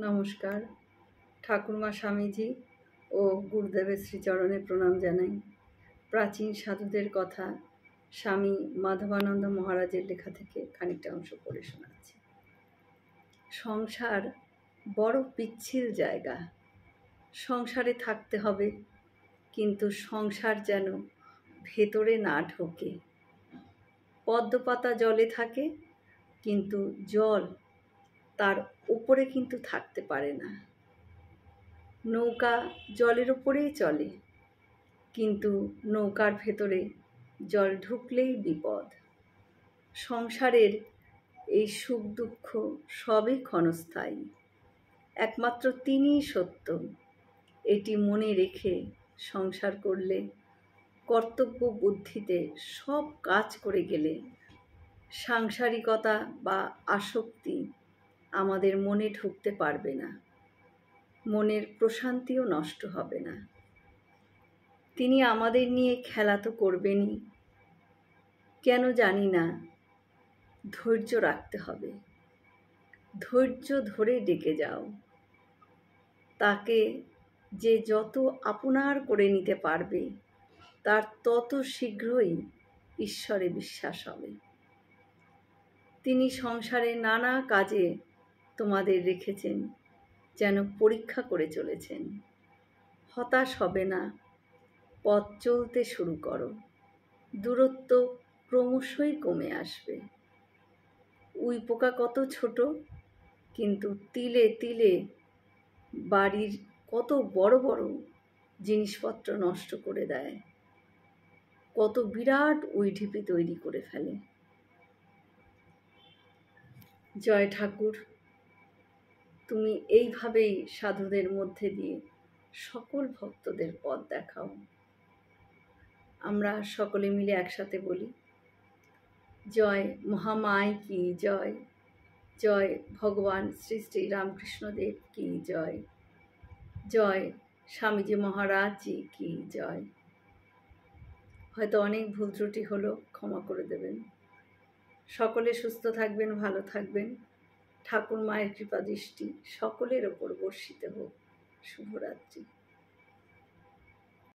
নমস্কার। ঠাকুরমা স্বামীজি ও গুরুদেবের শ্রীচরণে প্রণাম জানাই। প্রাচীন সাধুদের কথা স্বামী মাধবানন্দ মহারাজের লেখা থেকে খানিকটা অংশ পড়ে শোনাচ্ছি। সংসার বড় পিচ্ছিল জায়গা। সংসারে থাকতে হবে, কিন্তু সংসার যেন ভেতরে না ঢোকে। পদ্মপাতা জলে থাকে, কিন্তু জল তার উপরে কিন্তু থাকতে পারে না। নৌকা জলের উপরেই চলে, কিন্তু নৌকার ভেতরে জল ঢুকলেই বিপদ। সংসারের এই সুখ দুঃখ সবই ক্ষণস্থায়ী, একমাত্র তিনিই সত্য। এটি মনে রেখে সংসার করলে, কর্তব্য বুদ্ধিতে সব কাজ করে গেলে সাংসারিকতা বা আসক্তি আমাদের মনে ঢুকতে পারবে না, মনের প্রশান্তিও নষ্ট হবে না। তিনি আমাদের নিয়ে খেলা তো করবেনই, কেন জানি না। ধৈর্য রাখতে হবে, ধৈর্য ধরে ডেকে যাও। তাকে যে যত আপনার করে নিতে পারবে, তার তত শীঘ্রই ঈশ্বরে বিশ্বাস হবে। তিনি সংসারে নানা কাজে তোমাদের রেখেছেন, যেন পরীক্ষা করে চলেছেন। হতাশ হবে না, পথ চলতে শুরু করো। দূরত্ব ক্রমশই কমে আসবে। উইপোকা কত ছোট, কিন্তু তিলে তিলে বাড়ির কত বড় বড় জিনিসপত্র নষ্ট করে দেয়, কত বিরাট উইঢিপি তৈরি করে ফেলে। জয় ঠাকুর, তুমি এইভাবেই সাধুদের মধ্যে দিয়ে সকল ভক্তদের পথ দেখাও। আমরা সকলে মিলে একসাথে বলি, জয় মহামায় কি জয়, জয় ভগবান শ্রী শ্রী রামকৃষ্ণদেব কি জয়, জয় স্বামীজি মহারাজ জি কি জয়। হয়তো অনেক ভুল ত্রুটি হলো, ক্ষমা করে দেবেন। সকলে সুস্থ থাকবেন, ভালো থাকবেন। ঠাকুর মায়ের কৃপা দৃষ্টি সকলের ওপর বর্ষিত হোক। শুভরাত্রি।